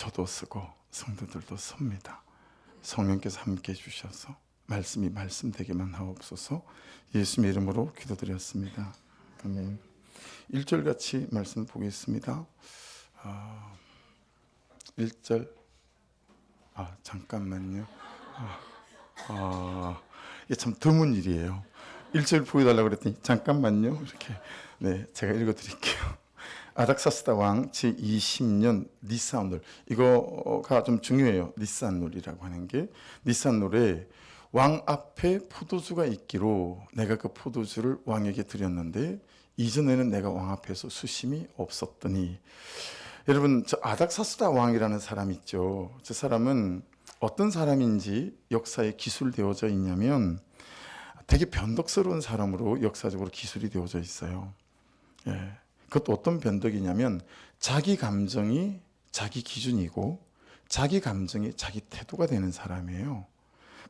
저도 쓰고 성도들도 섭니다. 성령께서 함께 해주셔서 말씀이 말씀되기만 하옵소서. 예수님 이름으로 기도드렸습니다. 아멘. 1절 같이 말씀 보겠습니다. 1절. 잠깐만요. 이게 참 드문 일이에요. 1절 보여달라고 그랬더니 잠깐만요. 이렇게. 네, 제가 읽어드릴게요. 아닥사스다 왕 제20년 니산놀. 이거가 좀 중요해요. 니산놀이라고 하는 게. 니산놀에 왕 앞에 포도주가 있기로 내가 그 포도주를 왕에게 드렸는데 이전에는 내가 왕 앞에서 수심이 없었더니. 여러분, 저 아닥사스다 왕이라는 사람 있죠. 저 사람은 어떤 사람인지 역사에 기술되어져 있냐면 되게 변덕스러운 사람으로 역사적으로 기술이 되어져 있어요. 예. 그것도 어떤 변덕이냐면 자기 감정이 자기 기준이고 자기 감정이 자기 태도가 되는 사람이에요.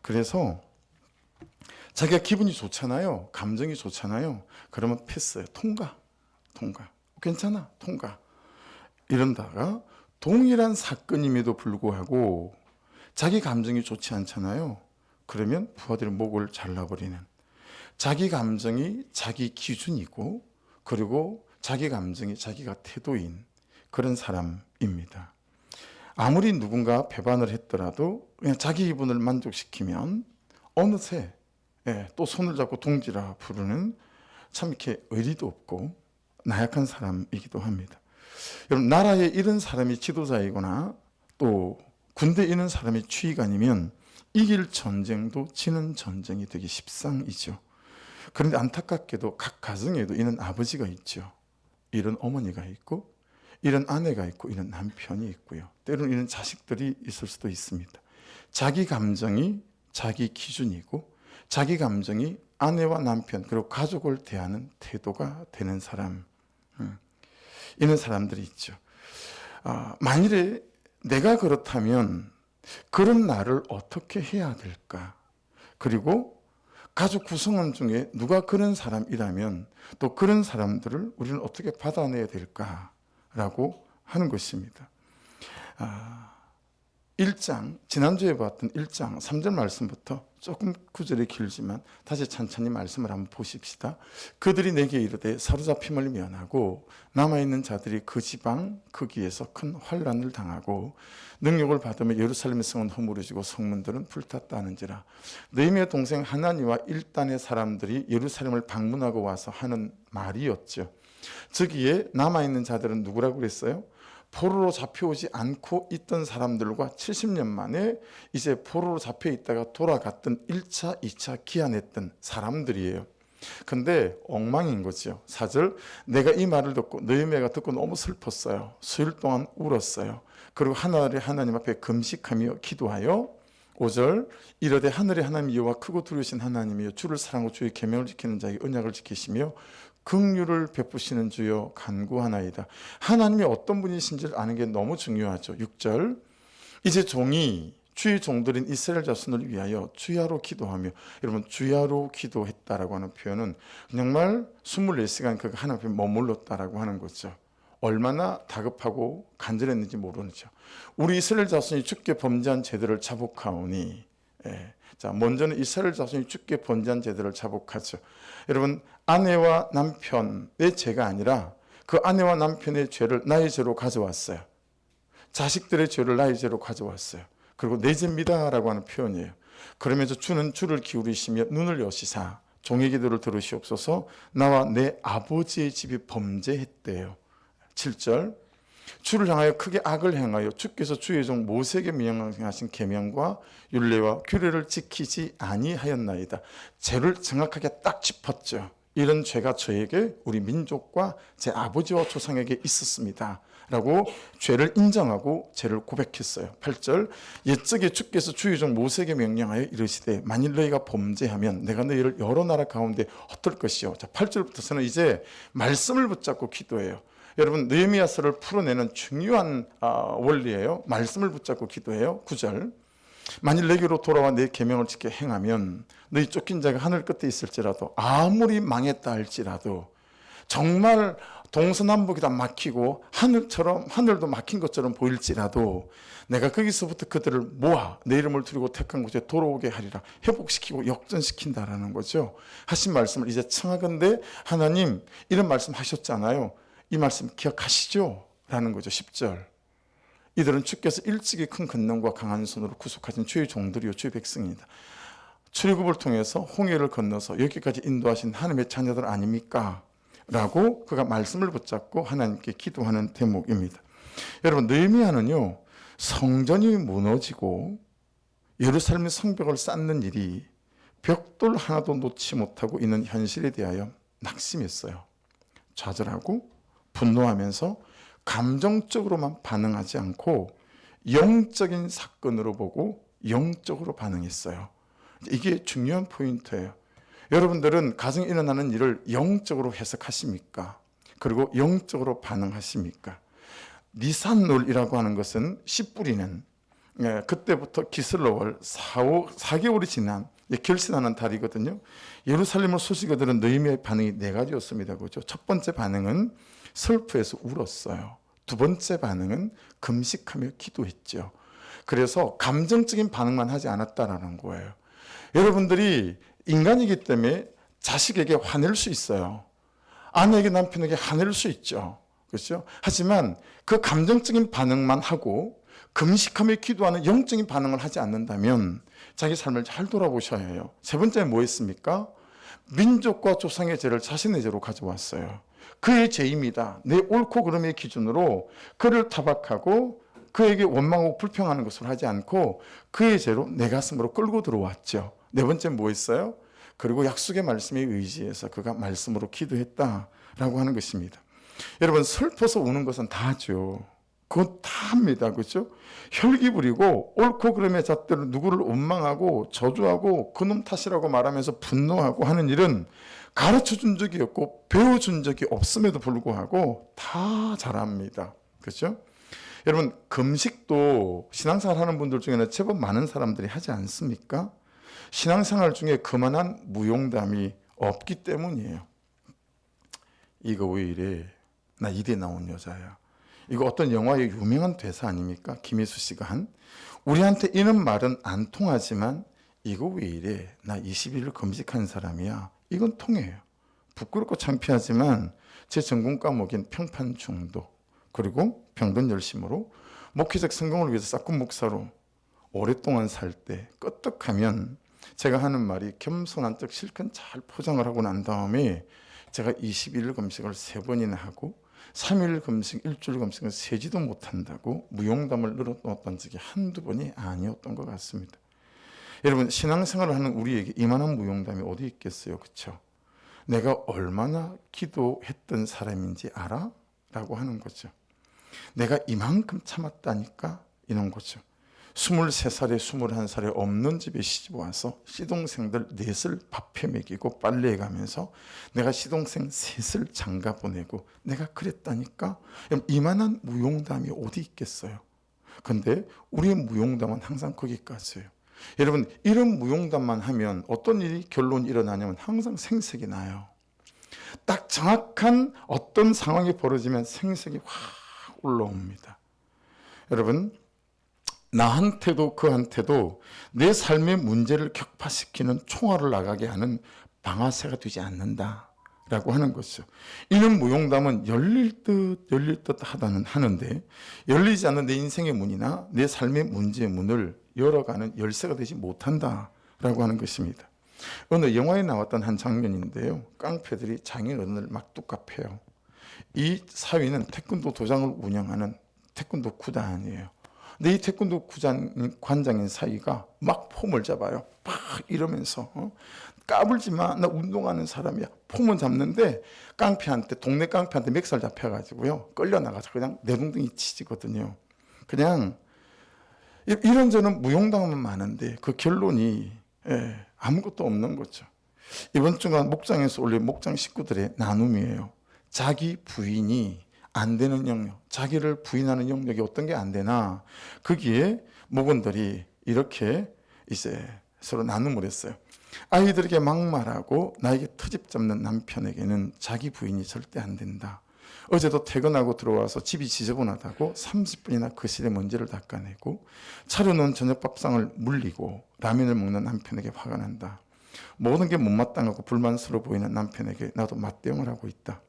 그래서 자기가 기분이 좋잖아요. 감정이 좋잖아요. 그러면 패스예요. 통과. 괜찮아. 통과. 이런다가 동일한 사건임에도 불구하고 자기 감정이 좋지 않잖아요. 그러면 부하들의 목을 잘라버리는, 자기 감정이 자기 기준이고 그리고 자기 감정이 자기가 태도인 그런 사람입니다. 아무리 누군가 배반을 했더라도 그냥 자기 기분을 만족시키면 어느새 또 손을 잡고 동지라 부르는 참 이렇게 의리도 없고 나약한 사람이기도 합니다. 여러분, 나라에 이런 사람이 지도자이거나 또 군대에 있는 사람이 지휘관이면 이길 전쟁도 지는 전쟁이 되게 십상이죠. 그런데 안타깝게도 각 가정에도 이런 아버지가 있죠. 이런 어머니가 있고 이런 아내가 있고 이런 남편이 있고요. 때로는 이런 자식들이 있을 수도 있습니다. 자기 감정이 자기 기준이고 자기 감정이 아내와 남편 그리고 가족을 대하는 태도가 되는 사람, 이런 사람들이 있죠. 만일에 내가 그렇다면 그런 나를 어떻게 해야 될까? 그리고 가족 구성원 중에 누가 그런 사람이라면 또 그런 사람들을 우리는 어떻게 받아내야 될까라고 하는 것입니다. 1장, 지난주에 봤던 1장 3절 말씀부터 조금 구절이 길지만 다시 천천히 말씀을 한번 보십시다. 그들이 내게 이르되 사로잡힘을 면하고 남아있는 자들이 그 지방 거기에서 큰 환난을 당하고 능력을 받으며 예루살렘의 성은 허물어지고 성문들은 불탔다 하는지라. 느헤미야 동생 하나니와 일단의 사람들이 예루살렘을 방문하고 와서 하는 말이었죠. 저기에 남아있는 자들은 누구라고 그랬어요? 포로로 잡혀오지 않고 있던 사람들과 70년 만에 이제 포로로 잡혀 있다가 돌아갔던 1차, 2차 기한했던 사람들이에요. 근데 엉망인 거죠. 4절, 내가 이 말을 듣고 느헤미야가 듣고 너무 슬펐어요. 수일 동안 울었어요. 그리고 하나님 앞에 금식하며 기도하여 5절, 이르되 하늘의 하나님 여호와 크고 두려우신 하나님이여 주를 사랑하고 주의 계명을 지키는 자에게 언약을 지키시며 긍휼을 베푸시는 주여 간구하나이다. 하나님이 어떤 분이신지를 아는 게 너무 중요하죠. 6절, 이제 종이 주의 종들인 이스라엘 자손을 위하여 주야로 기도하며. 여러분, 주야로 기도했다라고 하는 표현은 정말 24시간 그 하나님 앞에 머물렀다라고 하는 거죠. 얼마나 다급하고 간절했는지 모르죠. 우리 이스라엘 자손이 주께 범죄한 죄들을 자복하오니. 자, 먼저는 이스라엘 자손이 주께 범죄한 죄들을 자복하죠. 여러분, 아내와 남편의 죄가 아니라 그 아내와 남편의 죄를 나의 죄로 가져왔어요. 자식들의 죄를 나의 죄로 가져왔어요. 그리고 내 죄입니다라고 하는 표현이에요. 그러면서 주는 주를 기울이시며 눈을 여시사 종의 기도를 들으시옵소서. 나와 내 아버지의 집이 범죄했대요. 7절, 주를 향하여 크게 악을 행하여 주께서 주의 종 모세에게 명하신 계명과 율례와 규례를 지키지 아니하였나이다. 죄를 정확하게 딱 짚었죠. 이런 죄가 저에게, 우리 민족과 제 아버지와 조상에게 있었습니다 라고 죄를 인정하고 죄를 고백했어요. 8절, 옛적에 주께서 주의 종 모세에게 명령하여 이르시되 만일 너희가 범죄하면 내가 너희를 여러 나라 가운데 흩을 것이요. 자, 8절부터서는 이제 말씀을 붙잡고 기도해요. 여러분, 느헤미야서를 풀어내는 중요한 원리예요. 말씀을 붙잡고 기도해요. 9절, 만일 내게로 돌아와 내 계명을 지켜 행하면 너희 쫓긴 자가 하늘 끝에 있을지라도 아무리 망했다 할지라도 정말 동서남북이 다 막히고 하늘도 막힌 것처럼 보일지라도 내가 거기서부터 그들을 모아 내 이름을 두르고 택한 곳에 돌아오게 하리라. 회복시키고 역전시킨다라는 거죠. 하신 말씀을 이제 청하건대 하나님 이런 말씀 하셨잖아요. 이 말씀 기억하시죠? 라는 거죠. 10절. 이들은 주께서 일찍이 큰 권능과 강한 손으로 구속하신 주의 종들이요 주의 백성입니다. 출애굽을 통해서 홍해를 건너서 여기까지 인도하신 하나님의 자녀들 아닙니까? 라고 그가 말씀을 붙잡고 하나님께 기도하는 대목입니다. 여러분, 느헤미야는요, 성전이 무너지고 예루살렘의 성벽을 쌓는 일이 벽돌 하나도 놓지 못하고 있는 현실에 대하여 낙심했어요. 좌절하고 분노하면서 감정적으로만 반응하지 않고 영적인 사건으로 보고 영적으로 반응했어요. 이게 중요한 포인트예요. 여러분들은 가정에 일어나는 일을 영적으로 해석하십니까? 그리고 영적으로 반응하십니까? 니산놀이라고 하는 것은 씨 뿌리는 그때부터 기슬로월 4개월이 지난 결신하는 달이거든요. 예루살렘을 소식을 들은 느헤미야의 반응이 네 가지였습니다. 그렇죠? 첫 번째 반응은 슬퍼해서 울었어요. 두 번째 반응은 금식하며 기도했죠. 그래서 감정적인 반응만 하지 않았다라는 거예요. 여러분들이 인간이기 때문에 자식에게 화낼 수 있어요. 아내에게 남편에게 화낼 수 있죠. 그렇죠? 하지만 그 감정적인 반응만 하고 금식하며 기도하는 영적인 반응을 하지 않는다면 자기 삶을 잘 돌아보셔야 해요. 세 번째는 뭐 했습니까? 민족과 조상의 죄를 자신의 죄로 가져왔어요. 그의 죄입니다. 내 옳고 그름의 기준으로 그를 타박하고 그에게 원망하고 불평하는 것을 하지 않고 그의 죄로 내 가슴으로 끌고 들어왔죠. 네 번째는 뭐 했어요? 그리고 약속의 말씀에 의지해서 그가 말씀으로 기도했다라고 하는 것입니다. 여러분, 슬퍼서 우는 것은 다 하죠. 그건 다 합니다. 그렇죠? 혈기 부리고 옳고 그름의 잣대로 누구를 원망하고 저주하고 그놈 탓이라고 말하면서 분노하고 하는 일은 가르쳐 준 적이 없고 배워준 적이 없음에도 불구하고 다 잘합니다. 그렇죠? 여러분, 금식도 신앙생활 하는 분들 중에는 제법 많은 사람들이 하지 않습니까? 신앙생활 중에 그만한 무용담이 없기 때문이에요. 이거 왜 이래? 나 이대 나온 여자야. 이거 어떤 영화의 유명한 대사 아닙니까? 김혜수 씨가 한. 우리한테 이런 말은 안 통하지만 이거 왜 이래? 나 20일을 금식한 사람이야. 이건 통해요. 부끄럽고 창피하지만 제 전공 과목인 평판 중독 그리고 병든 열심으로 목회적 성공을 위해서 싹군 목사로 오랫동안 살 때 끄떡하면 제가 하는 말이 겸손한 척 실컷 잘 포장을 하고 난 다음에 제가 21일 금식을 3번이나 하고 3일 금식, 일주일 금식을 세지도 못한다고 무용담을 늘어놓았던 적이 한두 번이 아니었던 것 같습니다. 여러분, 신앙생활을 하는 우리에게 이만한 무용담이 어디 있겠어요? 그렇죠? 내가 얼마나 기도했던 사람인지 알아? 라고 하는 거죠. 내가 이만큼 참았다니까? 이런 거죠. 23살에 21살에 없는 집에 시집 와서 시동생들 넷을 밥해 먹이고 빨래해 가면서 내가 시동생 셋을 장가 보내고 내가 그랬다니까? 이만한 무용담이 어디 있겠어요? 근데 우리의 무용담은 항상 거기까지예요. 여러분, 이런 무용담만 하면 어떤 일이 결론이 일어나냐면 항상 생색이 나요. 딱 정확한 어떤 상황이 벌어지면 생색이 확 올라옵니다. 여러분, 나한테도 그한테도 내 삶의 문제를 격파시키는 총알을 나가게 하는 방아쇠가 되지 않는다라고 하는 것이죠. 이런 무용담은 열릴 듯 하는데 열리지 않는 내 인생의 문이나 내 삶의 문제의 문을 열어가는 열쇠가 되지 못한다라고 하는 것입니다. 어느 영화에 나왔던 한 장면인데요. 깡패들이 장인어른을 막 뚝갑해요. 이 사위는 태권도 도장을 운영하는 태권도 구단이에요. 근데 이 태권도 관장인 사위가 막 폼을 잡아요. 막 이러면서 까불지 마. 나 운동하는 사람이야. 폼은 잡는데 동네 깡패한테 멱살 잡혀가지고요. 끌려나가서 그냥 내동댕이 치지거든요. 그냥 이런저런 무용담은 많은데 그 결론이 아무것도 없는 거죠. 이번 주간 목장에서 올린 목장 식구들의 나눔이에요. 자기 부인이 안 되는 영역, 자기를 부인하는 영역이 어떤 게 안 되나, 거기에 목원들이 이렇게 이제 서로 나눔을 했어요. 아이들에게 막말하고 나에게 트집 잡는 남편에게는 자기 부인이 절대 안 된다. 어제도 퇴근하고 들어와서 집이 지저분하다고 30분이나 거실에 먼지를 닦아내고 차려놓은 저녁 밥상을 물리고 라면을 먹는 남편에게 화가 난다. 모든 게 못마땅하고 불만스러워 보이는 남편에게 나도 맞대응을 하고 있다.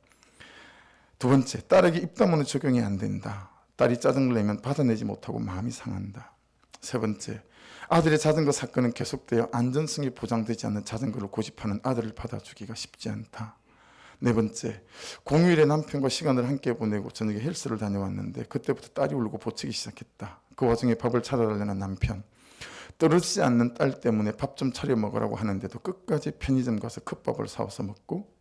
두 번째, 딸에게 입다문은 적용이 안 된다. 딸이 짜증을 내면 받아내지 못하고 마음이 상한다. 세 번째, 아들의 자전거 사건은 계속되어 안전성이 보장되지 않는 자전거를 고집하는 아들을 받아주기가 쉽지 않다. 네 번째, 공휴일에 남편과 시간을 함께 보내고 저녁에 헬스를 다녀왔는데 그때부터 딸이 울고 보채기 시작했다. 그 와중에 밥을 차려달라는 남편, 떨어지지 않는 딸 때문에 밥 좀 차려 먹으라고 하는데도 끝까지 편의점 가서 컵밥을 사와서 먹고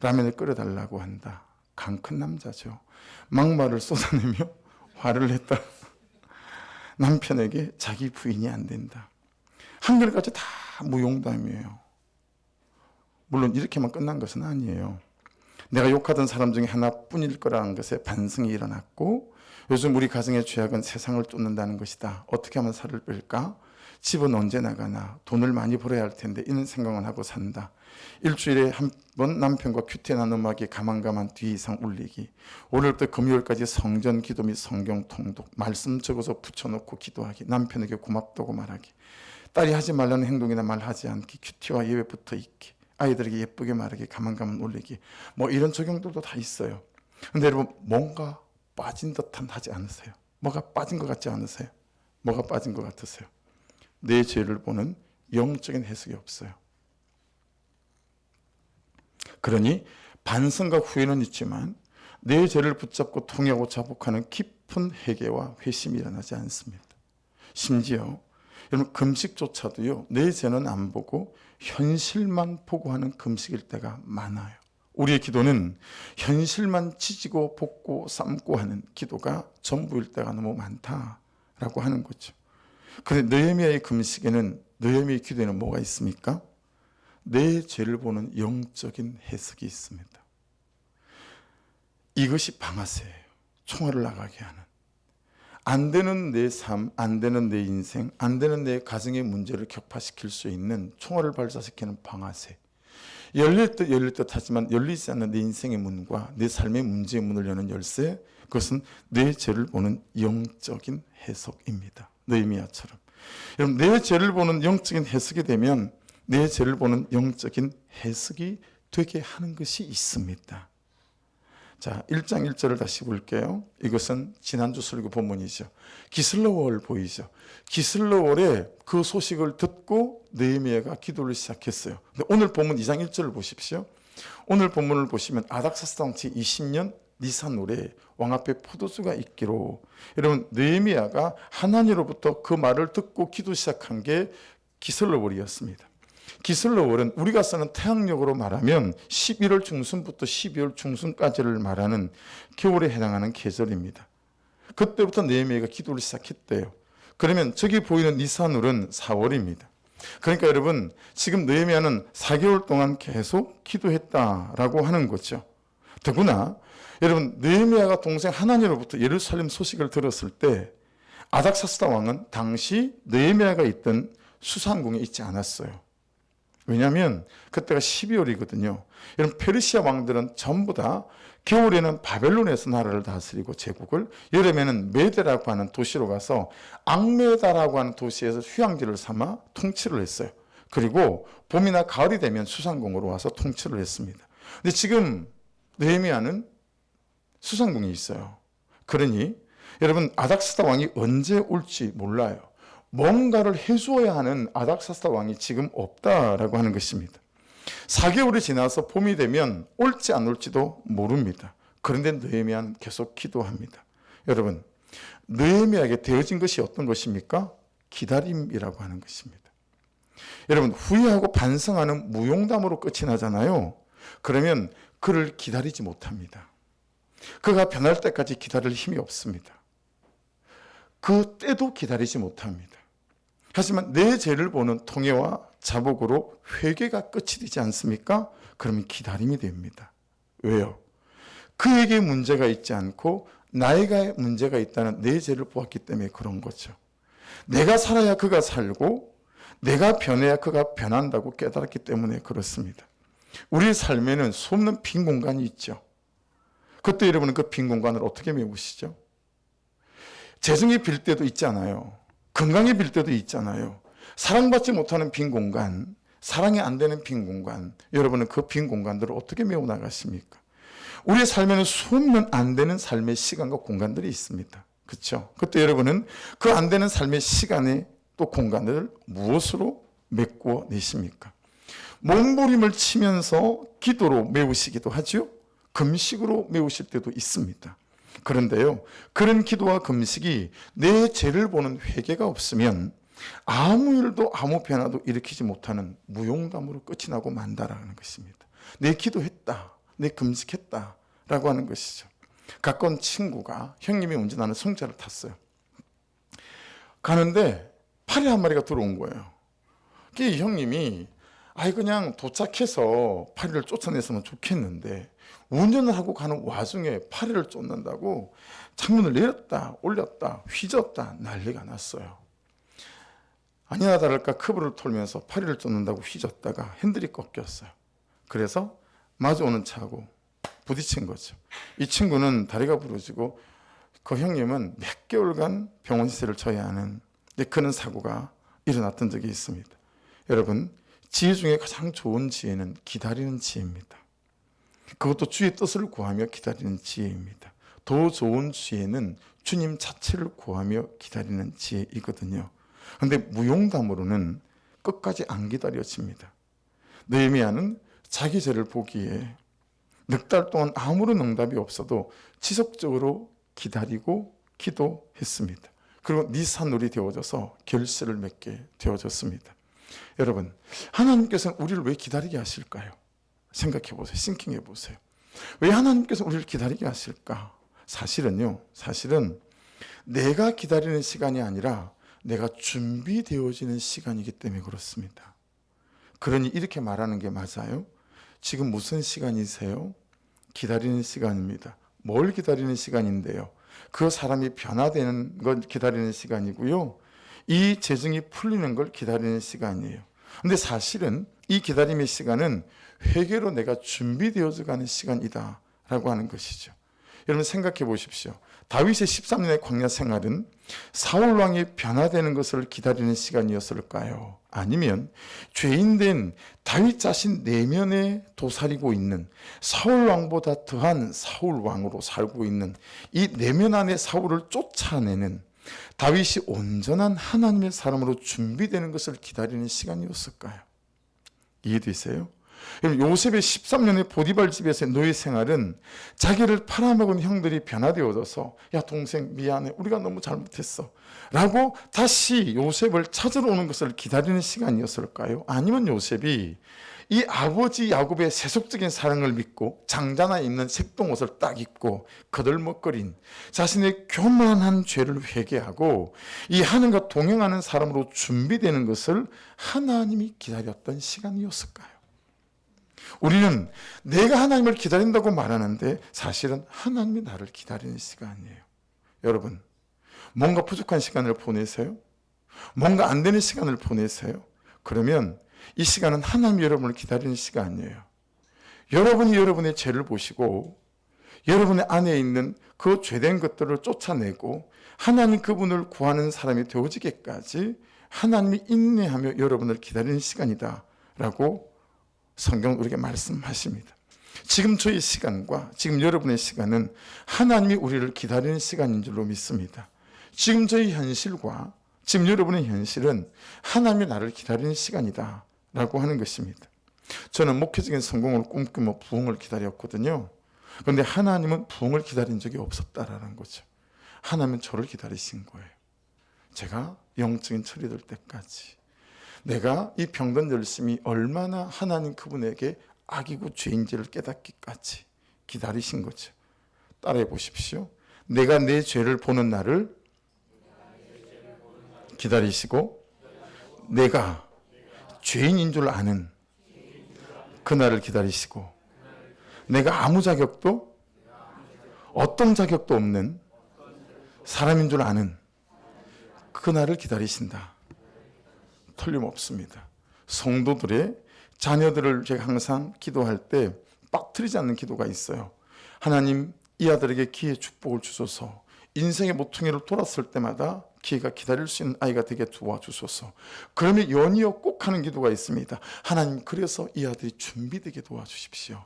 라면을 끓여달라고 한다. 강 큰 남자죠. 막말을 쏟아내며 화를 냈다. 남편에게 자기 부인이 안 된다. 한결같이 다 무용담이에요. 물론 이렇게만 끝난 것은 아니에요. 내가 욕하던 사람 중에 하나뿐일 거라는 것에 반성이 일어났고, 요즘 우리 가정의 죄악은 세상을 쫓는다는 것이다. 어떻게 하면 살을 뺄까? 집은 언제 나가나? 돈을 많이 벌어야 할 텐데 이런 생각은 하고 산다. 일주일에 한 번 남편과 큐티한 음악이 가만가만 뒤 이상 울리기. 월요일부터 금요일까지 성전 기도 및 성경 통독, 말씀 적어서 붙여놓고 기도하기, 남편에게 고맙다고 말하기, 딸이 하지 말라는 행동이나 말하지 않기, 큐티와 예배 붙어 있기, 아이들에게 예쁘게 말하기, 가만가만 올리기, 뭐 이런 적용들도 다 있어요. 근데 여러분, 뭔가 빠진 듯한 하지 않으세요? 뭐가 빠진 것 같지 않으세요? 뭐가 빠진 것 같으세요? 내 죄를 보는 영적인 해석이 없어요. 그러니 반성과 후회는 있지만 내 죄를 붙잡고 통회하고 자복하는 깊은 회개와 회심이 일어나지 않습니다. 심지어 여러분, 금식조차도요, 내 죄는 안 보고 현실만 보고 하는 금식일 때가 많아요. 우리의 기도는 현실만 지지고 볶고 삶고 하는 기도가 전부일 때가 너무 많다라고 하는 거죠. 그런데 느헤미야의 금식에는, 느헤미야의 기도에는 뭐가 있습니까? 내 죄를 보는 영적인 해석이 있습니다. 이것이 방아쇠예요. 총알을 나가게 하는. 안 되는 내 삶, 안 되는 내 인생, 안 되는 내 가정의 문제를 격파시킬 수 있는 총알을 발사시키는 방아쇠. 열릴 듯 하지만 열리지 않는 내 인생의 문과 내 삶의 문제의 문을 여는 열쇠, 그것은 내 죄를 보는 영적인 해석입니다. 느헤미야처럼. 여러분, 내 죄를 보는 영적인 해석이 되면 내 죄를 보는 영적인 해석이 되게 하는 것이 있습니다. 자, 1장 1절을 다시 볼게요. 이것은 지난주 설교 본문이죠. 기슬로월 보이죠. 기슬로월에 그 소식을 듣고 느헤미야가 기도를 시작했어요. 근데 오늘 본문 2장 1절을 보십시오. 오늘 본문을 보시면 아닥사스다 왕 제20년 니산월에 왕 앞에 포도주가 있기로. 여러분, 느헤미야가 하나님으로부터 그 말을 듣고 기도 시작한 게 기슬로월이었습니다. 기슬로월은 우리가 쓰는 태양력으로 말하면 11월 중순부터 12월 중순까지를 말하는 겨울에 해당하는 계절입니다. 그때부터 느헤미야가 기도를 시작했대요. 그러면 저기 보이는 니산월은 4월입니다. 그러니까 여러분, 지금 느헤미야는 4개월 동안 계속 기도했다라고 하는 거죠. 더구나 여러분, 느헤미야가 동생 하나니로부터 예루살렘 소식을 들었을 때 아닥사스다 왕은 당시 느헤미야가 있던 수산궁에 있지 않았어요. 왜냐하면 그때가 12월이거든요. 여러분, 페르시아 왕들은 전부 다 겨울에는 바벨론에서 나라를 다스리고 제국을, 여름에는 메데라고 하는 도시로 가서 앙메다라고 하는 도시에서 휴양지를 삼아 통치를 했어요. 그리고 봄이나 가을이 되면 수산궁으로 와서 통치를 했습니다. 근데 지금 느헤미야는 수산궁이 있어요. 그러니 여러분, 아닥사스다 왕이 언제 올지 몰라요. 뭔가를 해주어야 하는 아닥사스다 왕이 지금 없다라고 하는 것입니다. 4개월이 지나서 봄이 되면 올지 안 올지도 모릅니다. 그런데 느헤미야는 계속 기도합니다. 여러분, 느헤미야에게 되어진 것이 어떤 것입니까? 기다림이라고 하는 것입니다. 여러분, 후회하고 반성하는 무용담으로 끝이 나잖아요. 그러면 그를 기다리지 못합니다. 그가 변할 때까지 기다릴 힘이 없습니다. 그 때도 기다리지 못합니다. 하지만 내 죄를 보는 통회와 자복으로 회개가 끝이 되지 않습니까? 그러면 기다림이 됩니다. 왜요? 그에게 문제가 있지 않고 나에게 문제가 있다는 내 죄를 보았기 때문에 그런 거죠. 내가 살아야 그가 살고 내가 변해야 그가 변한다고 깨달았기 때문에 그렇습니다. 우리 삶에는 수없는 빈 공간이 있죠. 그때 여러분은 그 빈 공간을 어떻게 메우시죠? 재정이 빌 때도 있잖아요. 건강이 빌 때도 있잖아요. 사랑받지 못하는 빈 공간, 사랑이 안 되는 빈 공간, 여러분은 그 빈 공간들을 어떻게 메워 나가십니까? 우리의 삶에는 수없는 안 되는 삶의 시간과 공간들이 있습니다. 그렇죠? 그때 여러분은 그 안 되는 삶의 시간에 또 공간들을 무엇으로 메꾸어 내십니까? 몸부림을 치면서 기도로 메우시기도 하죠. 금식으로 메우실 때도 있습니다. 그런데요, 그런 기도와 금식이 내 죄를 보는 회개가 없으면 아무 일도 아무 변화도 일으키지 못하는 무용담으로 끝이 나고 만다라는 것입니다. 내 기도했다, 내 금식했다 라고 하는 것이죠. 가까운 친구가 형님이 운전하는 승차를 탔어요. 가는데 파리 한 마리가 들어온 거예요. 그 형님이 그냥 도착해서 파리를 쫓아냈으면 좋겠는데 운전을 하고 가는 와중에 파리를 쫓는다고 창문을 내렸다 올렸다 휘젓다 난리가 났어요. 아니나 다를까 커브를 돌면서 파리를 쫓는다고 휘젓다가 핸들이 꺾였어요. 그래서 마주오는 차하고 부딪힌 거죠. 이 친구는 다리가 부러지고 그 형님은 몇 개월간 병원 시세를 져야 하는 그런 사고가 일어났던 적이 있습니다. 여러분, 지혜 중에 가장 좋은 지혜는 기다리는 지혜입니다. 그것도 주의 뜻을 구하며 기다리는 지혜입니다. 더 좋은 지혜는 주님 자체를 구하며 기다리는 지혜이거든요. 그런데 무용담으로는 끝까지 안 기다려집니다. 느헤미야는 자기 죄를 보기에 넉 달 동안 아무런 응답이 없어도 지속적으로 기다리고 기도했습니다. 그리고 니산울이 되어져서 결실을 맺게 되어졌습니다. 여러분, 하나님께서는 우리를 왜 기다리게 하실까요? 생각해 보세요. 싱킹해 보세요. 왜 하나님께서 우리를 기다리게 하실까? 사실은 내가 기다리는 시간이 아니라 내가 준비되어지는 시간이기 때문에 그렇습니다. 그러니 이렇게 말하는 게 맞아요? 지금 무슨 시간이세요? 기다리는 시간입니다. 뭘 기다리는 시간인데요? 그 사람이 변화되는 걸 기다리는 시간이고요. 이 재정이 풀리는 걸 기다리는 시간이에요. 근데 사실은 이 기다림의 시간은 회개로 내가 준비되어져 가는 시간이다 라고 하는 것이죠. 여러분 생각해 보십시오. 다윗의 13년의 광야 생활은 사울 왕이 변화되는 것을 기다리는 시간이었을까요? 아니면 죄인된 다윗 자신 내면에 도사리고 있는 사울 왕보다 더한 사울 왕으로 살고 있는 이 내면 안의 사울을 쫓아내는 다윗이 온전한 하나님의 사람으로 준비되는 것을 기다리는 시간이었을까요? 이해되세요? 요셉의 13년의 보디발 집에서의 노예 생활은 자기를 팔아먹은 형들이 변화되어져서 야 동생 미안해 우리가 너무 잘못했어 라고 다시 요셉을 찾으러 오는 것을 기다리는 시간이었을까요? 아니면 요셉이 이 아버지 야곱의 세속적인 사랑을 믿고 장자나 입는 색동옷을 딱 입고 거들먹거린 자신의 교만한 죄를 회개하고 이 하나님과 동행하는 사람으로 준비되는 것을 하나님이 기다렸던 시간이었을까요? 우리는 내가 하나님을 기다린다고 말하는데 사실은 하나님이 나를 기다리는 시간이에요. 여러분, 뭔가 부족한 시간을 보내세요? 뭔가 안 되는 시간을 보내세요? 그러면 이 시간은 하나님이 여러분을 기다리는 시간이에요. 여러분이 여러분의 죄를 보시고 여러분의 안에 있는 그 죄된 것들을 쫓아내고 하나님 그분을 구하는 사람이 되어지기까지 하나님이 인내하며 여러분을 기다리는 시간이다 라고 성경은 우리에게 말씀하십니다. 지금 저희 시간과 지금 여러분의 시간은 하나님이 우리를 기다리는 시간인 줄로 믿습니다. 지금 저희 현실과 지금 여러분의 현실은 하나님이 나를 기다리는 시간이다 라고 하는 것입니다. 저는 목회적인 성공을 꿈꾸며 부흥을 기다렸거든요. 그런데 하나님은 부흥을 기다린 적이 없었다라는 거죠. 하나님은 저를 기다리신 거예요. 제가 영적인 철이 될 때까지 내가 이 병든 열심이 얼마나 하나님 그분에게 악이고 죄인지를 깨닫기까지 기다리신 거죠. 따라해 보십시오. 내가 내 죄를 보는 날을 기다리시고 내가 죄인인 줄 아는 그날을 기다리시고 내가 아무 자격도 어떤 자격도 없는 사람인 줄 아는 그날을 기다리신다. 틀림없습니다. 성도들의 자녀들을 제가 항상 기도할 때 빠뜨리지 않는 기도가 있어요. 하나님, 이 아들에게 기회의 축복을 주소서. 인생의 모퉁이를 돌았을 때마다 기회가 기다릴 수 있는 아이가 되게 도와주소서. 그러면 연이어 꼭 하는 기도가 있습니다. 하나님, 그래서 이 아들이 준비되게 도와주십시오.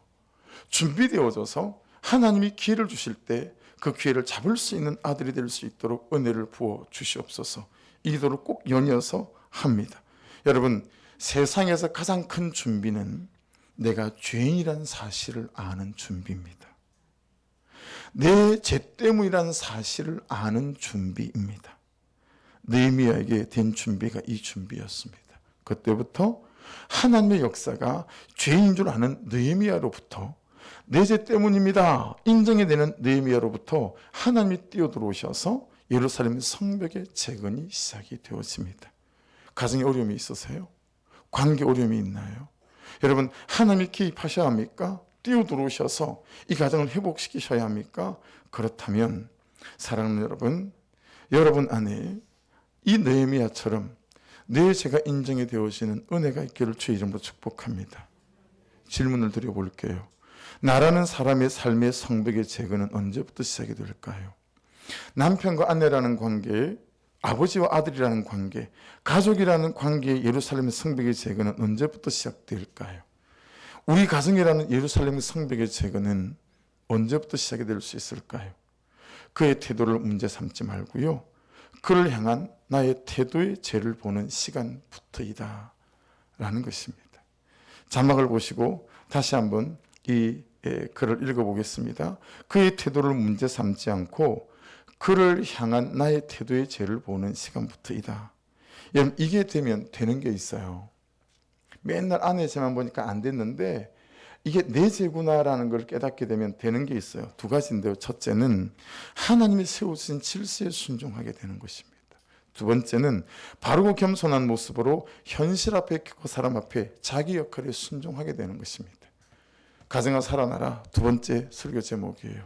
준비되어져서 하나님이 기회를 주실 때 그 기회를 잡을 수 있는 아들이 될 수 있도록 은혜를 부어 주시옵소서. 이 기도를 꼭 연이어서 합니다. 여러분, 세상에서 가장 큰 준비는 내가 죄인이라는 사실을 아는 준비입니다. 내 죄 때문이라는 사실을 아는 준비입니다. 느헤미야에게 된 준비가 이 준비였습니다. 그때부터 하나님의 역사가 죄인 줄 아는 느헤미야로부터 내 죄 때문입니다 인정이 되는 느헤미야로부터 하나님이 뛰어들어오셔서 예루살렘 성벽의 재건이 시작이 되었습니다. 가정에 어려움이 있으세요? 관계 어려움이 있나요? 여러분, 하나님이 개입하셔야 합니까? 뛰어들어오셔서 이 가정을 회복시키셔야 합니까? 그렇다면 사랑하는 여러분 안에 이 느헤미야처럼 내 죄가 인정이 되어지는 은혜가 있기를 주의 이름으로 축복합니다. 질문을 드려볼게요. 나라는 사람의 삶의 성벽의 재건은 언제부터 시작이 될까요? 남편과 아내라는 관계, 아버지와 아들이라는 관계, 가족이라는 관계의 예루살렘 성벽의 재건은 언제부터 시작될까요? 우리 가정이라는 예루살렘 성벽의 재건은 언제부터 시작이 될 수 있을까요? 그의 태도를 문제 삼지 말고요, 그를 향한 나의 태도의 죄를 보는 시간부터이다 라는 것입니다. 자막을 보시고 다시 한번 이 글을 읽어보겠습니다. 그의 태도를 문제 삼지 않고 그를 향한 나의 태도의 죄를 보는 시간부터이다. 여러분, 이게 되면 되는 게 있어요. 맨날 아내 죄만 보니까 안 됐는데 이게 내 죄구나라는 걸 깨닫게 되면 되는 게 있어요. 두 가지인데요. 첫째는 하나님이 세우신 질서에 순종하게 되는 것입니다. 두 번째는 바르고 겸손한 모습으로 현실 앞에 그 사람 앞에 자기 역할에 순종하게 되는 것입니다. 가정아 살아나라 두 번째 설교 제목이에요.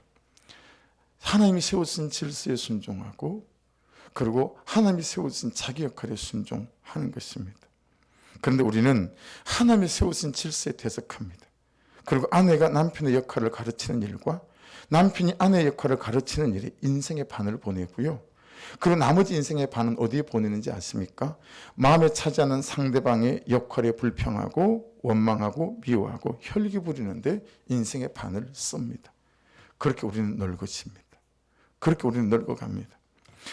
하나님이 세우신 질서에 순종하고 그리고 하나님이 세우신 자기 역할에 순종하는 것입니다. 그런데 우리는 하나님이 세우신 질서에 대적합니다. 그리고 아내가 남편의 역할을 가르치는 일과 남편이 아내의 역할을 가르치는 일에 인생의 반을 보내고요. 그리고 나머지 인생의 반은 어디에 보내는지 아십니까? 마음에 차지하는 상대방의 역할에 불평하고 원망하고 미워하고 혈기 부리는데 인생의 반을 씁니다. 그렇게 우리는 늙어집니다. 그렇게 우리는 늙어갑니다.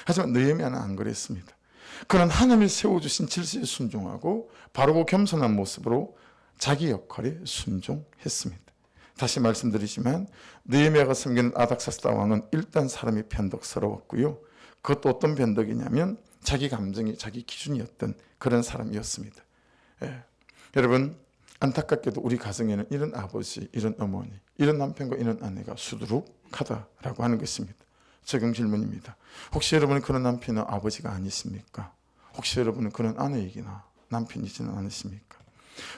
하지만 느헤미야는 안 그랬습니다. 그는 하나님이 세워주신 질서에 순종하고 바르고 겸손한 모습으로 자기 역할에 순종했습니다. 다시 말씀드리지만 느헤미야가 섬기는 아닥사스다 왕은 일단 사람이 변덕스러웠고요. 그것도 어떤 변덕이냐면 자기 감정이 자기 기준이었던 그런 사람이었습니다. 여러분, 안타깝게도 우리 가정에는 이런 아버지, 이런 어머니, 이런 남편과 이런 아내가 수두룩하다라고 하는 것입니다. 적용 질문입니다. 혹시 여러분은 그런 남편은 아버지가 아니십니까? 혹시 여러분은 그런 아내이기나 남편이지는 않으십니까?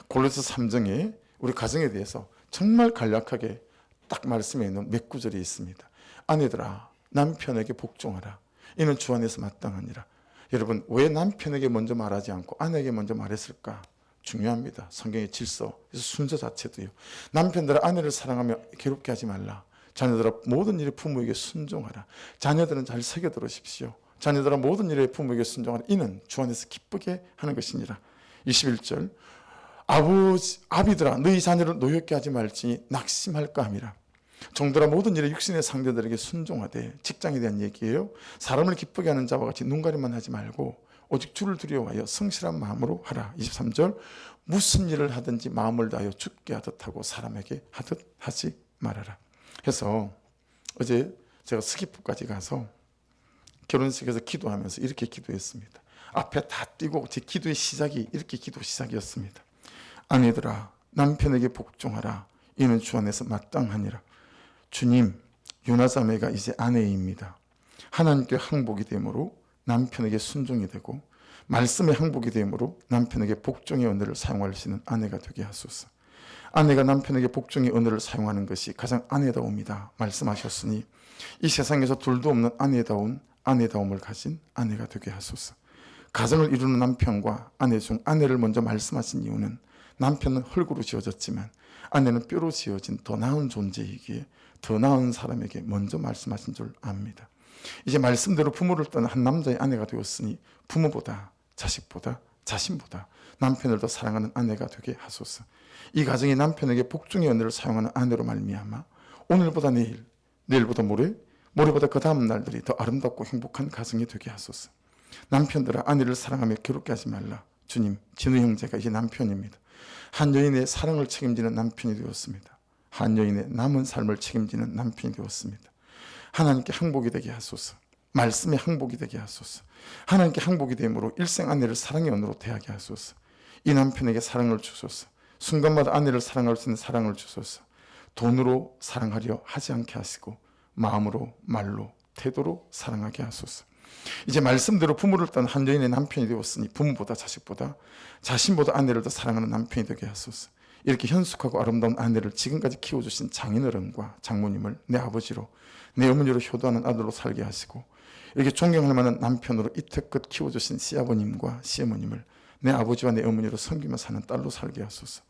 골로새 3장에 우리 가정에 대해서 정말 간략하게 딱 말씀해 있는 몇 구절이 있습니다. 아내들아, 남편에게 복종하라. 이는 주 안에서 마땅하니라. 여러분, 왜 남편에게 먼저 말하지 않고 아내에게 먼저 말했을까? 중요합니다. 성경의 질서, 순서 자체도요. 남편들아, 아내를 사랑하며 괴롭게 하지 말라. 자녀들아, 모든 일에 부모에게 순종하라. 자녀들은 잘 새겨 들으십시오. 자녀들아, 모든 일에 부모에게 순종하라. 이는 주 안에서 기쁘게 하는 것이니라. 21절, 아비들아, 너희 자녀를 노엽게 하지 말지니 낙심할까 함이라. 종들아, 모든 일에 육신의 상대들에게 순종하되. 직장에 대한 얘기예요. 사람을 기쁘게 하는 자와 같이 눈가림만 하지 말고 오직 주를 두려워하여 성실한 마음으로 하라. 23절, 무슨 일을 하든지 마음을 다하여 주께 하듯 하고 사람에게 하듯 하지 말아라. 해서 어제 제가 스키프까지 가서 결혼식에서 기도하면서 이렇게 기도했습니다. 앞에 다 띄고 제 기도의 시작이 이렇게 기도 시작이었습니다. 아내들아, 남편에게 복종하라. 이는 주 안에서 마땅하니라. 주님, 유나자매가 이제 아내입니다. 하나님께 항복이 되므로 남편에게 순종이 되고 말씀에 항복이 되므로 남편에게 복종의 언어를 사용할 수 있는 아내가 되게 하소서. 아내가 남편에게 복종의 언어를 사용하는 것이 가장 아내다움이다 말씀하셨으니 이 세상에서 둘도 없는 아내다움을 가진 아내가 되게 하소서. 가정을 이루는 남편과 아내 중 아내를 먼저 말씀하신 이유는 남편은 흙으로 지어졌지만 아내는 뼈로 지어진 더 나은 존재이기에 더 나은 사람에게 먼저 말씀하신 줄 압니다. 이제 말씀대로 부모를 떠난 한 남자의 아내가 되었으니 부모보다 자식보다 자신보다 남편을 더 사랑하는 아내가 되게 하소서. 이 가정이 남편에게 복종의 은혜를 사용하는 아내로 말미암아 오늘보다 내일, 내일보다 모레, 모레보다 그 다음 날들이 더 아름답고 행복한 가정이 되게 하소서. 남편들아, 아내를 사랑하며 괴롭게 하지 말라. 주님, 진우 형제가 이제 남편입니다. 한 여인의 사랑을 책임지는 남편이 되었습니다. 한 여인의 남은 삶을 책임지는 남편이 되었습니다. 하나님께 항복이 되게 하소서. 말씀에 항복이 되게 하소서. 하나님께 항복이 됨으로 일생 아내를 사랑의 언어로 대하게 하소서. 이 남편에게 사랑을 주소서. 순간마다 아내를 사랑할 수 있는 사랑을 주소서. 돈으로 사랑하려 하지 않게 하시고 마음으로, 말로, 태도로 사랑하게 하소서. 이제 말씀대로 부모를 떠난 한 여인의 남편이 되었으니 부모보다 자식보다 자신보다 아내를 더 사랑하는 남편이 되게 하소서. 이렇게 현숙하고 아름다운 아내를 지금까지 키워주신 장인어른과 장모님을 내 아버지로, 내 어머니로 효도하는 아들로 살게 하시고, 이렇게 존경할 만한 남편으로 이태껏 키워주신 시아버님과 시어머님을 내 아버지와 내 어머니로 섬기며 사는 딸로 살게 하소서.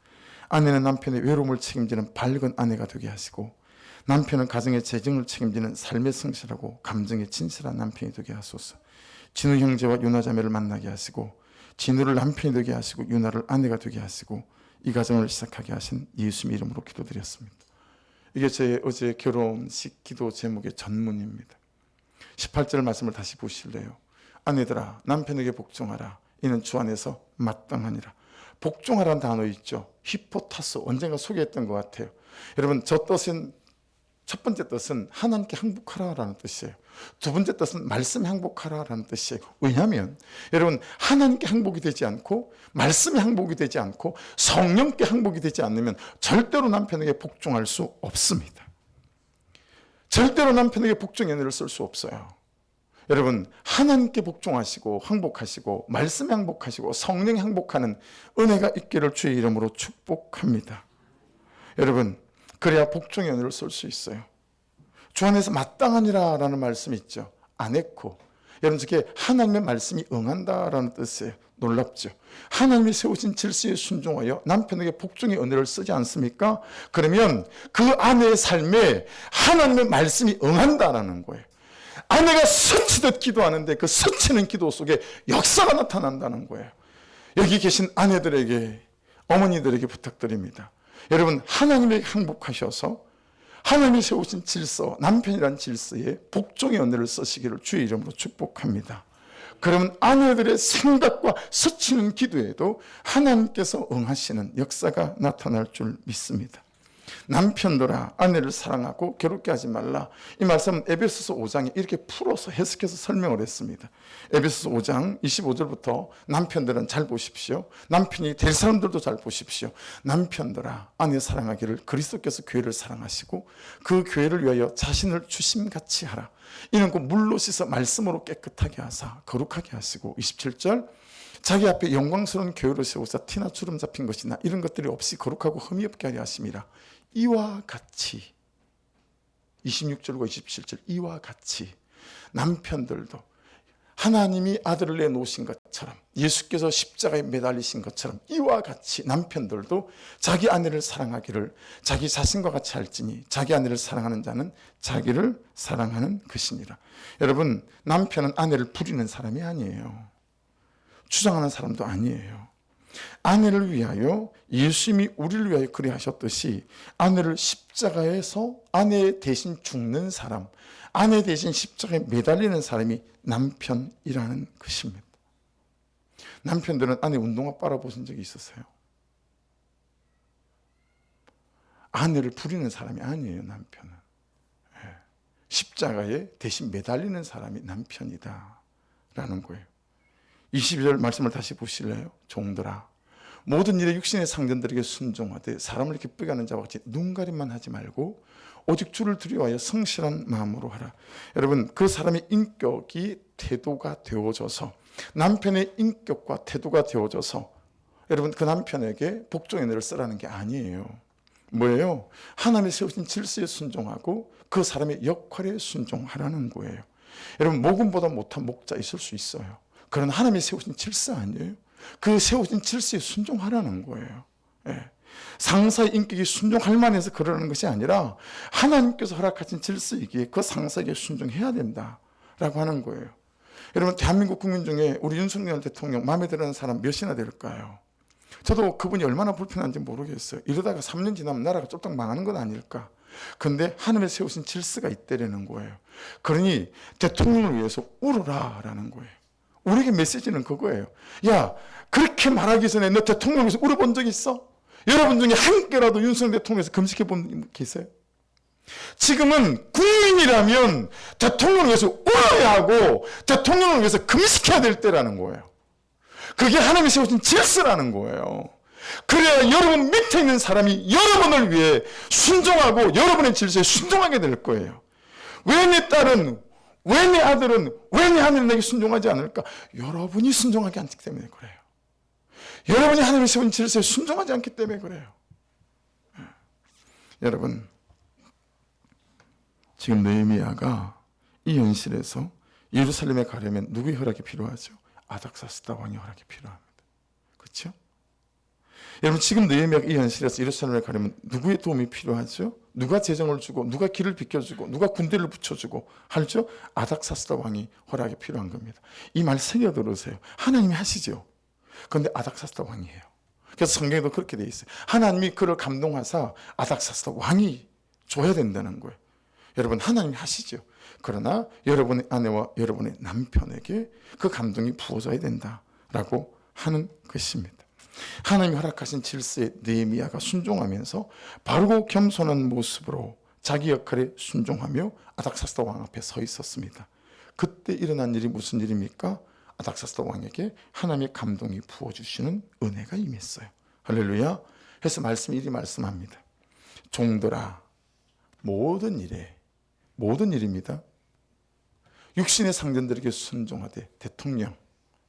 아내는 남편의 외로움을 책임지는 밝은 아내가 되게 하시고, 남편은 가정의 재정을 책임지는 삶의 성실하고 감정에 진실한 남편이 되게 하소서. 진우 형제와 유나 자매를 만나게 하시고, 진우를 남편이 되게 하시고 유나를 아내가 되게 하시고, 이 가정을 시작하게 하신 예수님 이름으로 기도드렸습니다. 이게 제 어제 결혼식 기도 제목의 전문입니다. 18절 말씀을 다시 보실래요? 아내들아, 남편에게 복종하라. 이는 주 안에서 마땅하니라. 복종하라는 단어 있죠. 히포타스, 언젠가 소개했던 것 같아요. 여러분, 저 뜻은, 첫 번째 뜻은 하나님께 항복하라라는 뜻이에요. 두 번째 뜻은 말씀에 항복하라라는 뜻이에요. 왜냐하면 여러분, 하나님께 항복이 되지 않고 말씀에 항복이 되지 않고 성령께 항복이 되지 않으면 절대로 남편에게 복종할 수 없습니다. 절대로 남편에게 복종의 은혜를 쓸 수 없어요. 여러분, 하나님께 복종하시고 항복하시고 말씀에 항복하시고 성령에 항복하는 은혜가 있기를 주의 이름으로 축복합니다. 여러분, 그래야 복종의 은혜를 쓸 수 있어요. 주 안에서 마땅하니라 라는 말씀이 있죠. 아네코. 여러분, 저게 하나님의 말씀이 응한다라는 뜻이에요. 놀랍죠. 하나님이 세우신 질서에 순종하여 남편에게 복종의 은혜를 쓰지 않습니까? 그러면 그 아내의 삶에 하나님의 말씀이 응한다라는 거예요. 아내가 스치듯 기도하는데 그 스치는 기도 속에 역사가 나타난다는 거예요. 여기 계신 아내들에게, 어머니들에게 부탁드립니다. 여러분, 하나님에게 항복하셔서 하나님이 세우신 질서, 남편이란 질서에 복종의 은혜를 쓰시기를 주의 이름으로 축복합니다. 그러면 아내들의 생각과 스치는 기도에도 하나님께서 응하시는 역사가 나타날 줄 믿습니다. 남편들아, 아내를 사랑하고 괴롭게 하지 말라. 이 말씀은 에베소서 5장에 이렇게 풀어서 해석해서 설명을 했습니다. 에베소서 5장 25절부터 남편들은 잘 보십시오. 남편이 될 사람들도 잘 보십시오. 남편들아, 아내 사랑하기를 그리스도께서 교회를 사랑하시고 그 교회를 위하여 자신을 주심같이 하라. 이는 그 물로 씻어 말씀으로 깨끗하게 하사 거룩하게 하시고, 27절 자기 앞에 영광스러운 교회로 세우사 티나 주름 잡힌 것이나 이런 것들이 없이 거룩하고 흠이 없게 하려 하심이라. 이와 같이, 26절과 27절, 이와 같이 남편들도 하나님이 아들을 내놓으신 것처럼, 예수께서 십자가에 매달리신 것처럼 이와 같이 남편들도 자기 아내를 사랑하기를 자기 자신과 같이 할지니 자기 아내를 사랑하는 자는 자기를 사랑하는 것이니라. 여러분, 남편은 아내를 부리는 사람이 아니에요. 주장하는 사람도 아니에요. 아내를 위하여, 예수님이 우리를 위하여 그리 하셨듯이 아내를 십자가에서 아내 대신 죽는 사람, 아내 대신 십자가에 매달리는 사람이 남편이라는 것입니다. 남편들은 아내 운동화 빨아보신 적이 있으세요? 아내를 부리는 사람이 아니에요, 남편은. 십자가에 대신 매달리는 사람이 남편이다 라는 거예요. 22절 말씀을 다시 보실래요? 종들아, 모든 일에 육신의 상전들에게 순종하되 사람을 기쁘게 하는 자와 같이 눈가림만 하지 말고 오직 주를 두려워하여 성실한 마음으로 하라. 여러분, 그 사람의 인격이 태도가 되어져서, 남편의 인격과 태도가 되어져서 여러분, 그 남편에게 복종의 은혜를 쓰라는 게 아니에요. 뭐예요? 하나님이 세우신 질서에 순종하고 그 사람의 역할에 순종하라는 거예요. 여러분, 목음보다 못한 목자 있을 수 있어요. 그런 하나님이 세우신 질서 아니에요? 그 세우신 질서에 순종하라는 거예요. 상사의 인격이 순종할 만해서 그러는 것이 아니라 하나님께서 허락하신 질서이기에 그 상사에게 순종해야 된다라고 하는 거예요. 여러분, 대한민국 국민 중에 우리 윤석열 대통령 마음에 드는 사람 몇이나 될까요? 저도 그분이 얼마나 불편한지 모르겠어요. 이러다가 3년 지나면 나라가 쫄딱 망하는 건 아닐까. 근데 하늘에 세우신 질서가 있다라는 거예요. 그러니 대통령을 위해서 울어라라는 거예요. 우리에게 메시지는 그거예요. 야, 그렇게 말하기 전에 너 대통령을 위해서 울어본 적 있어? 여러분 중에 한 개라도 윤석열 대통령에서 금식해 본 분 계세요? 지금은 국민이라면 대통령을 위해서 울어야 하고 대통령을 위해서 금식해야 될 때라는 거예요. 그게 하나님이 세우신 질서라는 거예요. 그래야 여러분 밑에 있는 사람이 여러분을 위해 순종하고 여러분의 질서에 순종하게 될 거예요. 왜 내 딸은, 왜 내 아들은, 왜 내 하늘은 내게 순종하지 않을까? 여러분이 순종하지 않기 때문에 그래요. 여러분이 하나님이 세운 질서에 순종하지 않기 때문에 그래요. 여러분, 지금 느헤미야가 이 현실에서 예루살렘에 가려면 누구의 허락이 필요하죠? 아닥사스다 왕의 허락이 필요합니다. 그렇죠? 여러분, 지금 느헤미야가 이 현실에서 예루살렘에 가려면 누구의 도움이 필요하죠? 누가 재정을 주고, 누가 길을 비켜주고, 누가 군대를 붙여주고 하죠? 아닥사스다 왕이 허락이 필요한 겁니다. 이 말 새겨 들으세요. 하나님이 하시죠. 그런데 아닥사스다 왕이에요. 그래서 성경에도 그렇게 돼 있어요. 하나님이 그를 감동하사 아닥사스다 왕이 줘야 된다는 거예요. 여러분, 하나님이 하시죠. 그러나 여러분의 아내와 여러분의 남편에게 그 감동이 부어져야 된다라고 하는 것입니다. 하나님이 허락하신 질서에 느헤미야가 순종하면서 바르고 겸손한 모습으로 자기 역할에 순종하며 아닥사스다 왕 앞에 서 있었습니다. 그때 일어난 일이 무슨 일입니까? 아닥사스다 왕에게 하나님의 감동이 부어주시는 은혜가 임했어요. 할렐루야. 그래서 말씀 이리 말씀합니다. 종들아, 모든 일입니다. 육신의 상전들에게 순종하되 대통령,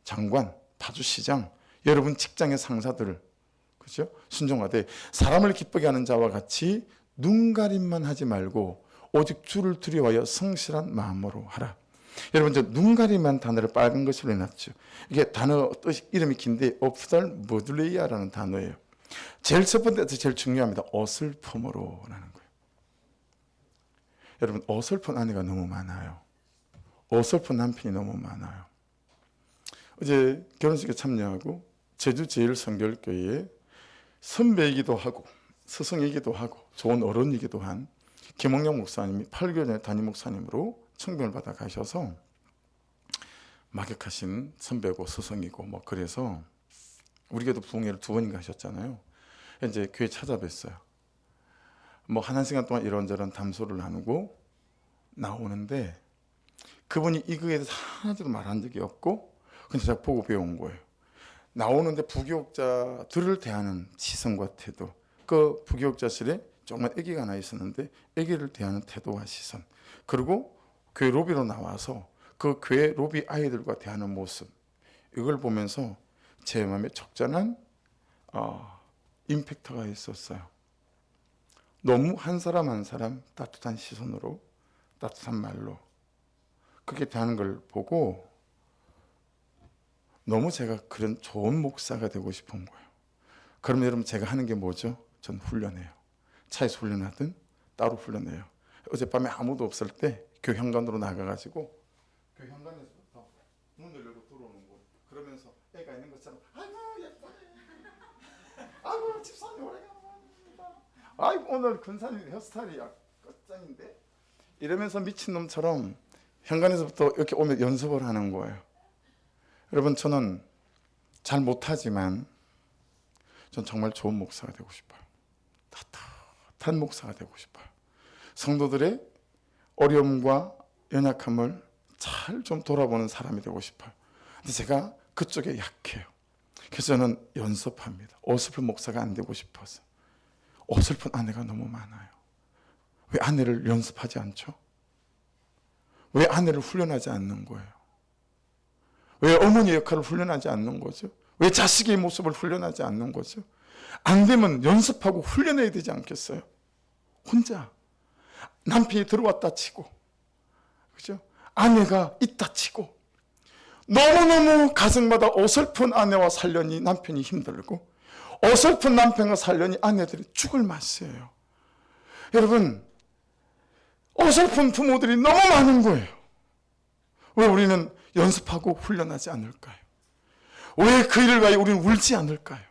장관, 파주시장, 여러분 직장의 상사들, 그렇죠? 순종하되 사람을 기쁘게 하는 자와 같이 눈가림만 하지 말고 오직 주를 두려워하여 성실한 마음으로 하라. 여러분, 저 눈가림한 단어를 빨간 것으로 해놨죠. 이게 단어 뜻 이름이 긴데 옵살 모듈레이아라는 단어예요. 제일 첫 번째 제일 중요합니다. 어설픔으로라는 거예요. 여러분, 어설픈 아내가 너무 많아요. 어설픈 남편이 너무 많아요. 어제 결혼식에 참여하고 제주제일성결교회에 선배이기도 하고 스승이기도 하고 좋은 어른이기도 한 김홍영 목사님이 8개월 담임 목사님으로 청빙을 받아 가셔서 막역하신 선배고 스승이고 뭐 그래서 우리 교회도 부흥회를 2번인가 하셨잖아요. 이제 교회 찾아뵀어요. 뭐 한 시간 동안 이런저런 담소를 나누고 나오는데 그분이 이거에 대해서 하나도 말한 적이 없고 그냥 제가 보고 배운 거예요. 나오는데 부교육자들을 대하는 시선과 태도, 그 부교육자실에 조그만 아기가 하나 있었는데 아기를 대하는 태도와 시선, 그리고 교회 로비로 나와서 그 교회 로비 아이들과 대하는 모습, 이걸 보면서 제 마음에 적잖은 임팩트가 있었어요. 너무 한 사람 한 사람 따뜻한 시선으로, 따뜻한 말로 그렇게 대하는 걸 보고 너무 제가 그런 좋은 목사가 되고 싶은 거예요. 그럼 여러분, 제가 하는 게 뭐죠? 전 훈련해요. 차에서 훈련하든 따로 훈련해요. 어젯밤에 아무도 없을 때 교회 현관으로 나가가지고 교회 현관에서부터 문을 열고 들어오는 거예요. 그러면서 애가 있는 것처럼 아이고 예뻐요. 아이고 집사님 오래간만입니다. 아이고 오늘 근사님 헤어스타일이 끝장인데, 이러면서 미친놈처럼 현관에서부터 이렇게 오면 연습을 하는 거예요. 여러분, 저는 잘 못하지만 전 정말 좋은 목사가 되고 싶어요. 따뜻한 목사가 되고 싶어요. 성도들의 어려움과 연약함을 잘 좀 돌아보는 사람이 되고 싶어요. 근데 제가 그쪽에 약해요. 그래서 저는 연습합니다. 어설픈 목사가 안 되고 싶어서. 어설픈 아내가 너무 많아요. 왜 아내를 연습하지 않죠? 왜 아내를 훈련하지 않는 거예요? 왜 어머니의 역할을 훈련하지 않는 거죠? 왜 자식의 모습을 훈련하지 않는 거죠? 안 되면 연습하고 훈련해야 되지 않겠어요? 혼자 남편이 들어왔다 치고, 그죠? 아내가 있다 치고, 너무너무 가정마다 어설픈 아내와 살려니 남편이 힘들고, 어설픈 남편과 살려니 아내들이 죽을 맛이에요. 여러분, 어설픈 부모들이 너무 많은 거예요. 왜 우리는 연습하고 훈련하지 않을까요? 왜 그 일을 위하여 우리는 울지 않을까요?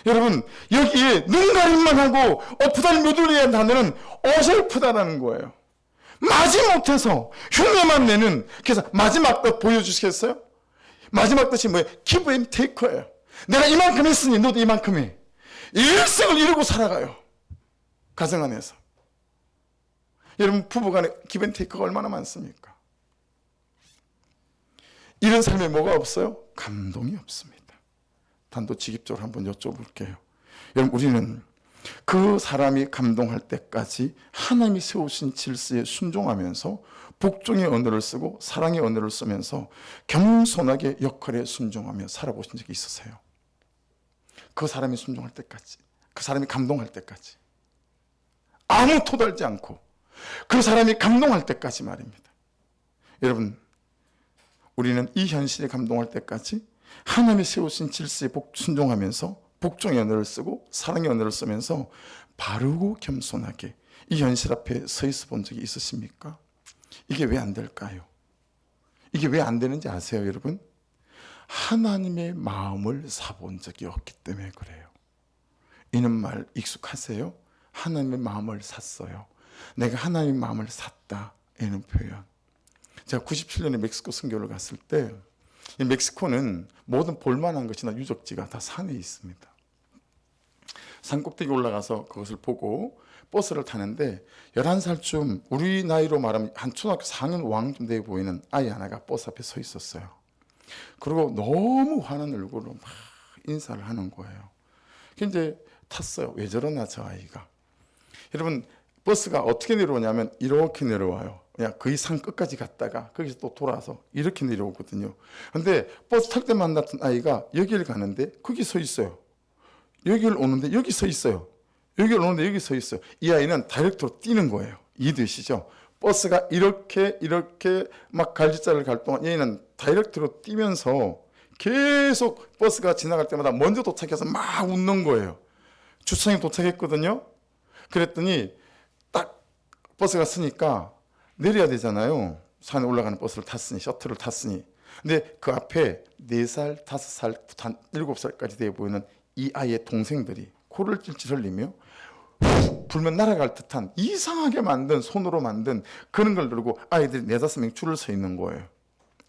여러분, 여기에 눈 가림만 하고 엎으다리 묘돌리의 단어는 어설프다라는 거예요. 마지못해서 흉내만 내는. 그래서 마지막 뜻 보여주시겠어요? 마지막 뜻이 뭐예요? Give and take예요. 내가 이만큼 했으니 너도 이만큼 해. 일생을 이루고 살아가요. 가정 안에서. 여러분, 부부간에 give and take가 얼마나 많습니까? 이런 삶에 뭐가 없어요? 감동이 없습니다. 단도직입적으로 한번 여쭤볼게요. 여러분, 우리는 그 사람이 감동할 때까지 하나님이 세우신 질서에 순종하면서 복종의 언어를 쓰고 사랑의 언어를 쓰면서 겸손하게 역할에 순종하며 살아보신 적이 있으세요? 그 사람이 순종할 때까지, 그 사람이 감동할 때까지, 아무 토달지 않고 그 사람이 감동할 때까지 말입니다. 여러분, 우리는 이 현실에 감동할 때까지 하나님이 세우신 질서에 순종하면서 복종의 언어를 쓰고 사랑의 언어를 쓰면서 바르고 겸손하게 이 현실 앞에 서 있어 본 적이 있으십니까? 이게 왜 안 될까요? 이게 왜 안 되는지 아세요, 여러분? 하나님의 마음을 사본 적이 없기 때문에 그래요. 이는 말 익숙하세요? 하나님의 마음을 샀어요. 내가 하나님의 마음을 샀다. 이는 표현. 제가 97년에 멕시코 선교를 갔을 때, 이 멕시코는 모든 볼만한 것이나 유적지가 다 산에 있습니다. 산 꼭대기 올라가서 그것을 보고 버스를 타는데 11살쯤 우리 나이로 말하면 한 초등학교 4학년 5학년쯤 돼 보이는 아이 하나가 버스 앞에 서 있었어요. 그리고 너무 화난 얼굴로 막 인사를 하는 거예요. 근데 탔어요. 왜 저러나 저 아이가. 여러분, 버스가 어떻게 내려오냐면 이렇게 내려와요. 그냥 거의 산 끝까지 갔다가 거기서 또 돌아서 이렇게 내려오거든요. 근데 버스 탈 때 만났던 아이가 여기를 가는데 거기 서 있어요. 여기를 오는데 여기 서 있어요. 여기를 오는데 여기 서 있어요. 이 아이는 다이렉트로 뛰는 거예요. 이해되시죠? 버스가 이렇게 막 갈지자를 갈 동안 얘는 다이렉트로 뛰면서 계속 버스가 지나갈 때마다 먼저 도착해서 막 웃는 거예요. 주차장에 도착했거든요. 그랬더니 딱 버스가 서니까 내려야 되잖아요. 산에 올라가는 버스를 탔으니, 셔틀을 탔으니. 근데 그 앞에 4살, 5살, 7살까지 돼 보이는 이 아이의 동생들이 코를 찔찔 흘리며 불면 날아갈 듯한 이상하게 만든, 손으로 만든 그런 걸 들고 아이들이 4-5명 줄을 서 있는 거예요.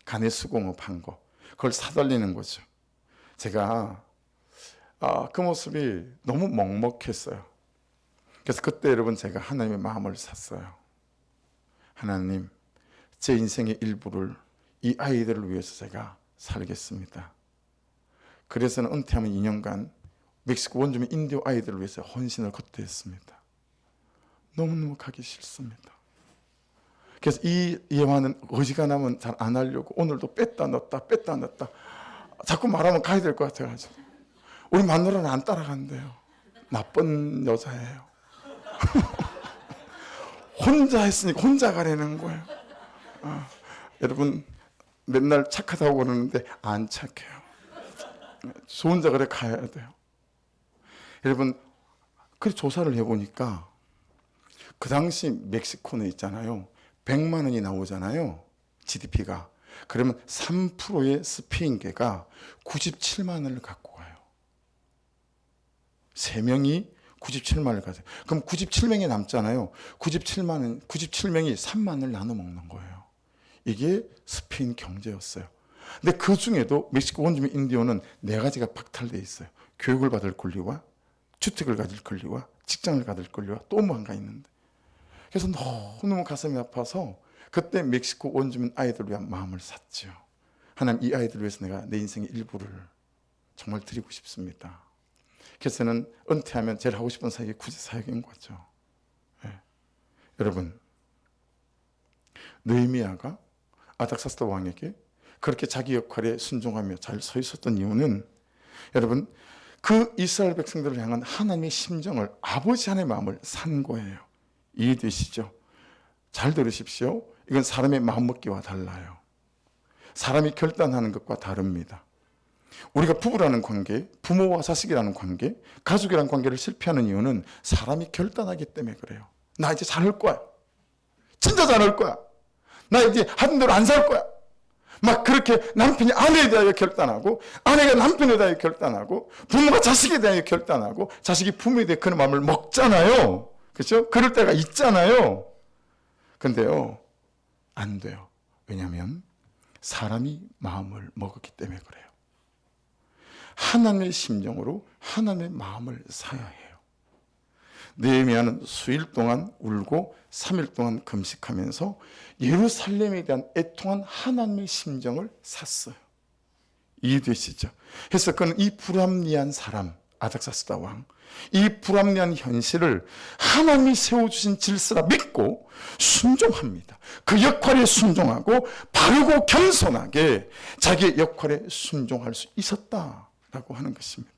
간에 수공업 한 거. 그걸 사달리는 거죠. 제가 그 모습이 너무 먹먹했어요. 그래서 그때 여러분 제가 하나님의 마음을 샀어요. 하나님, 제 인생의 일부를 이 아이들을 위해서 제가 살겠습니다. 그래서는 은퇴하면 2년간 멕시코 원주민 인디오 아이들을 위해서 헌신을 거듭했습니다. 너무너무 가기 싫습니다. 그래서 이 예화는 어지간하면 잘 안 하려고 오늘도 뺐다 넣었다 자꾸 말하면 가야 될 것 같아가지고 우리 마누라는 안 따라간대요. 나쁜 여자예요. 혼자 했으니까 혼자 가라는 거예요. 여러분, 맨날 착하다고 그러는데 안 착해요. 저 혼자 그래 가야 돼요. 여러분, 그 조사를 해보니까 그 당시 멕시코는 있잖아요. 100만 원이 나오잖아요. GDP가. 그러면 3%의 스페인계가 97만 원을 갖고 가요. 3명이 97만 원을 가져요. 그럼 97명이 남잖아요. 97명이 3만 원을 나눠 먹는 거예요. 이게 스페인 경제였어요. 근데 그 중에도 멕시코 원주민 인디오는 4가지가 박탈되어 있어요. 교육을 받을 권리와 주택을 가질 권리와 직장을 가질 권리와 또 뭔가 있는데. 그래서 너무너무 가슴이 아파서 그때 멕시코 원주민 아이들을 위한 마음을 샀죠. 하나님, 이 아이들을 위해서 내가 내 인생의 일부를 정말 드리고 싶습니다. 그래서 저는 은퇴하면 제일 하고 싶은 사역이 구제 사역인 거죠. 네. 여러분, 느헤미야가 아닥사스다 왕에게 그렇게 자기 역할에 순종하며 잘 서 있었던 이유는 여러분, 그 이스라엘 백성들을 향한 하나님의 심정을, 아버지 하나님의 마음을 산 거예요. 이해되시죠? 잘 들으십시오. 이건 사람의 마음먹기와 달라요. 사람이 결단하는 것과 다릅니다. 우리가 부부라는 관계, 부모와 자식이라는 관계, 가족이라는 관계를 실패하는 이유는 사람이 결단하기 때문에 그래요. 나 이제 잘할 거야. 진짜 잘할 거야. 나 이제 하던 대로 안 살 거야. 막 그렇게 남편이 아내에 대하여 결단하고, 아내가 남편에 대하여 결단하고, 부모가 자식에 대하여 결단하고, 자식이 부모에 대해 그런 마음을 먹잖아요. 그렇죠? 그럴 때가 있잖아요. 근데요, 안 돼요. 왜냐하면 사람이 마음을 먹었기 때문에 그래요. 하나님의 심정으로 하나님의 마음을 사야 해요. 느헤미야는 수일 동안 울고 3일 동안 금식하면서 예루살렘에 대한 애통한 하나님의 심정을 샀어요. 이해되시죠? 그래서 그는 이 불합리한 사람, 아닥사스다 왕, 이 불합리한 현실을 하나님이 세워주신 질서라 믿고 순종합니다. 그 역할에 순종하고 바르고 겸손하게 자기의 역할에 순종할 수 있었다라고 하는 것입니다.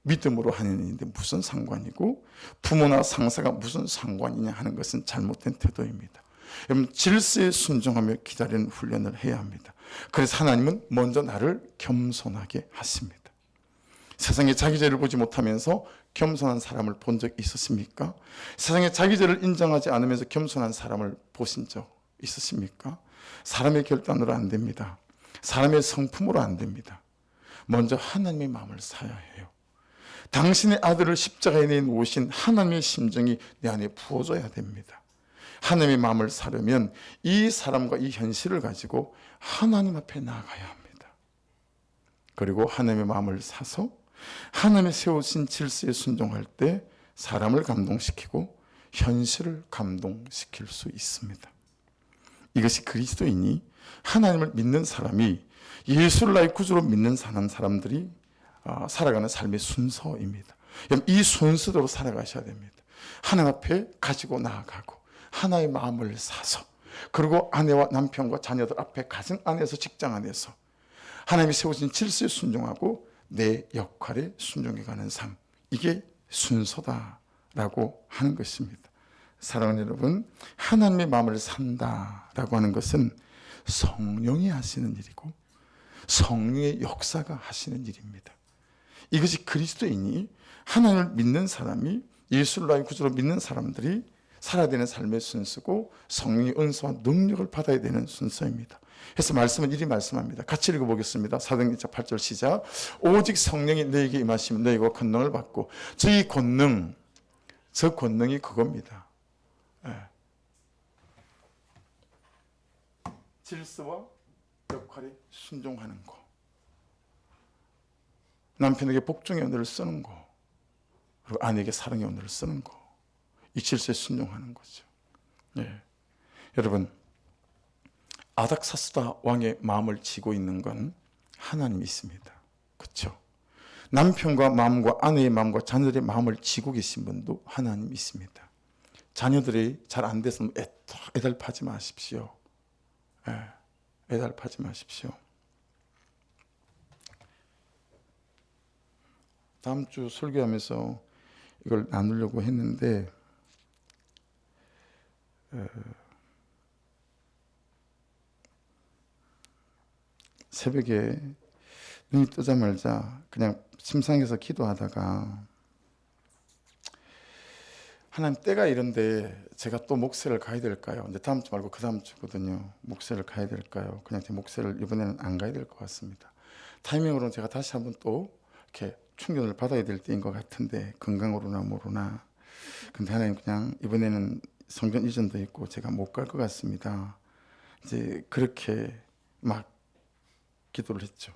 믿음으로 하는 일인데 무슨 상관이고 부모나 상사가 무슨 상관이냐 하는 것은 잘못된 태도입니다. 여러분, 질서에 순종하며 기다리는 훈련을 해야 합니다. 그래서 하나님은 먼저 나를 겸손하게 하십니다. 세상에 자기 죄를 보지 못하면서 겸손한 사람을 본 적 있으십니까? 세상에 자기 죄를 인정하지 않으면서 겸손한 사람을 보신 적 있으십니까? 사람의 결단으로 안 됩니다. 사람의 성품으로 안 됩니다. 먼저 하나님의 마음을 사야 해요. 당신의 아들을 십자가에 내놓으신 하나님의 심정이 내 안에 부어져야 됩니다. 하나님의 마음을 사려면 이 사람과 이 현실을 가지고 하나님 앞에 나아가야 합니다. 그리고 하나님의 마음을 사서 하나님의 세우신 질서에 순종할 때 사람을 감동시키고 현실을 감동시킬 수 있습니다. 이것이 그리스도인이 하나님을 믿는 사람이 예수를 나의 구주로 믿는 사람들이 살아가는 삶의 순서입니다. 이 순서대로 살아가셔야 됩니다. 하나님 앞에 가지고 나아가고 하나의 마음을 사서, 그리고 아내와 남편과 자녀들 앞에 가정 안에서 직장 안에서 하나님이 세우신 질서에 순종하고 내 역할에 순종해가는 삶, 이게 순서다라고 하는 것입니다. 사랑하는 여러분, 하나님의 마음을 산다라고 하는 것은 성령이 하시는 일이고 성령의 역사가 하시는 일입니다. 이것이 그리스도인이, 하나님을 믿는 사람이, 예수를 나의 구주로 믿는 사람들이 살아야 되는 삶의 순서고 성령의 은사와 능력을 받아야 되는 순서입니다. 그래서 말씀은 이리 말씀합니다. 같이 읽어보겠습니다. 사도행전 8절 시작. 오직 성령이 너에게 임하시면 너희가 권능을 받고, 저 권능이 그겁니다. 질서와 역할에 순종하는 거, 남편에게 복종의 언어를 쓰는 거, 그리고 아내에게 사랑의 언어를 쓰는 거, 이 질서에 순종하는 거죠. 여러분, 아닥사스다 왕의 마음을 쥐고 있는 건 하나님이 있습니다. 그렇죠? 남편과 마음과 아내의 마음과 자녀들의 마음을 쥐고 계신 분도 하나님이 있습니다. 자녀들이 잘 안 됐으면 애달파지 마십시오. 애달파지 마십시오. 다음 주 설교하면서 이걸 나누려고 했는데 새벽에 눈이 뜨자마자 그냥 침상에서 기도하다가 하나님, 때가 이런데 제가 또 목세를 가야 될까요? 이제 다음 주 말고 그 다음 주거든요. 목세를 가야 될까요? 그냥 제 목세를 이번에는 안 가야 될 것 같습니다. 타이밍으로는 제가 다시 한번 또 이렇게 충전을 받아야 될 때인 것 같은데, 건강으로나 뭐로나. 근데 하나님, 그냥 이번에는 성전 이전도 있고 제가 못 갈 것 같습니다. 이제 그렇게 막 기도를 했죠.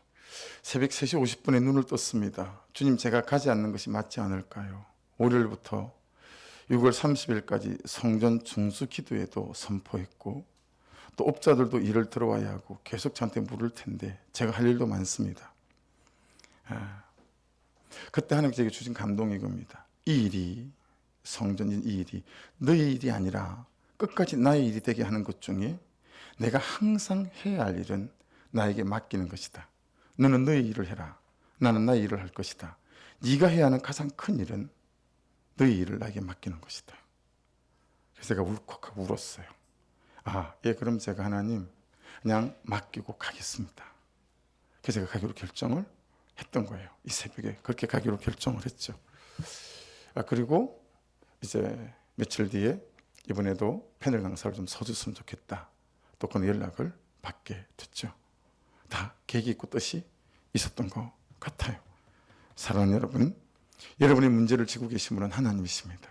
새벽 3시 50분에 눈을 떴습니다. 주님, 제가 가지 않는 것이 맞지 않을까요? 월요일부터 6월 30일까지 성전 중수 기도회도 선포했고, 또 업자들도 일을 들어와야 하고 계속 저한테 물을 텐데 제가 할 일도 많습니다. 그때 하나님 제게 주신 감동이 이겁니다. 이 일이, 성전인 이 일이 너의 일이 아니라 끝까지 나의 일이 되게 하는 것 중에 내가 항상 해야 할 일은 나에게 맡기는 것이다. 너는 너의 일을 해라. 나는 나의 일을 할 것이다. 네가 해야 하는 가장 큰 일은 너의 일을 나에게 맡기는 것이다. 그래서 제가 울컥하고 울었어요. 그럼 제가 하나님 그냥 맡기고 가겠습니다. 그래서 제가 가기로 결정을 했던 거예요. 이 새벽에 그렇게 가기로 결정을 했죠. 그리고 이제 며칠 뒤에 이번에도 패널 강사를 좀 서줬으면 좋겠다. 또 그런 연락을 받게 됐죠. 다 계기 있고 뜻이 있었던 것 같아요. 사랑하는 여러분, 여러분의 문제를 지고 계신 분은 하나님이십니다.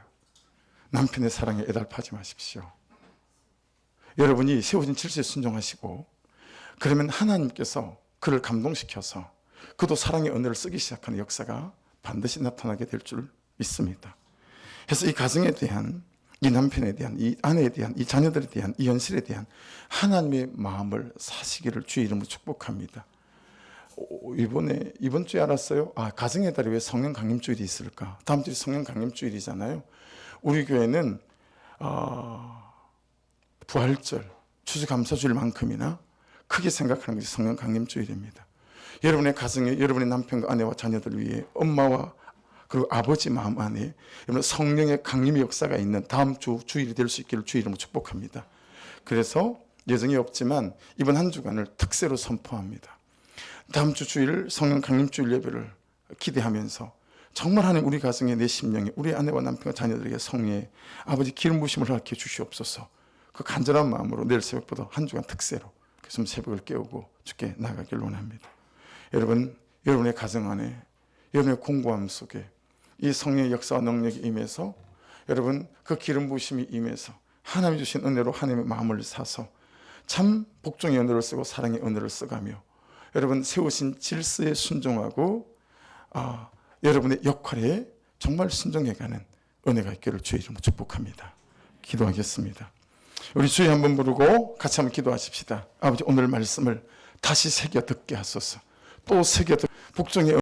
남편의 사랑에 애달파지 마십시오. 여러분이 세워진 질서에 순종하시고, 그러면 하나님께서 그를 감동시켜서 그도 사랑의 언어를 쓰기 시작하는 역사가 반드시 나타나게 될 줄 믿습니다. 그래서 이 가정에 대한, 이 남편에 대한, 이 아내에 대한, 이 자녀들에 대한, 이 현실에 대한 하나님의 마음을 사시기를 주의 이름으로 축복합니다. 이번 주에 알았어요. 가정의 달이 왜 성령 강림주일이 있을까? 다음 주에 성령 강림주일이잖아요. 우리 교회는 부활절, 추수감사주일만큼이나 크게 생각하는 것이 성령 강림주일입니다. 여러분의 가정에 여러분의 남편과 아내와 자녀들을 위해 엄마와 그리고 아버지 마음 안에 여러분 성령의 강림의 역사가 있는 다음 주 주일이 될 수 있기를 주의 이름으로 축복합니다. 그래서 예정이 없지만 이번 한 주간을 특세로 선포합니다. 다음 주 주일 성령 강림주일 예배를 기대하면서 정말 하나님 우리 가정에 내 심령에 우리 아내와 남편과 자녀들에게 성령의 아버지 기름 부으심을 허락해 주시옵소서. 그 간절한 마음으로 내일 새벽부터 한 주간 특세로 그래서 새벽을 깨우고 주께 나가길 원합니다. 여러분, 여러분의 가정 안에 여러분의 공고함 속에 이 성령의 역사와 능력이 임해서 여러분 그 기름 부으심이 임해서 하나님이 주신 은혜로 하나님의 마음을 사서 참 복종의 언어를 쓰고 사랑의 언어를 써가며 여러분 세우신 질서에 순종하고 여러분의 역할에 정말 순종해가는 은혜가 있기를 주의 이름으로 축복합니다. 기도하겠습니다. 우리 주여 한번 부르고 같이 한번 기도하십시다. 아버지 오늘 말씀을 다시 새겨 듣게 하소서. 또 새겨 듣 복종의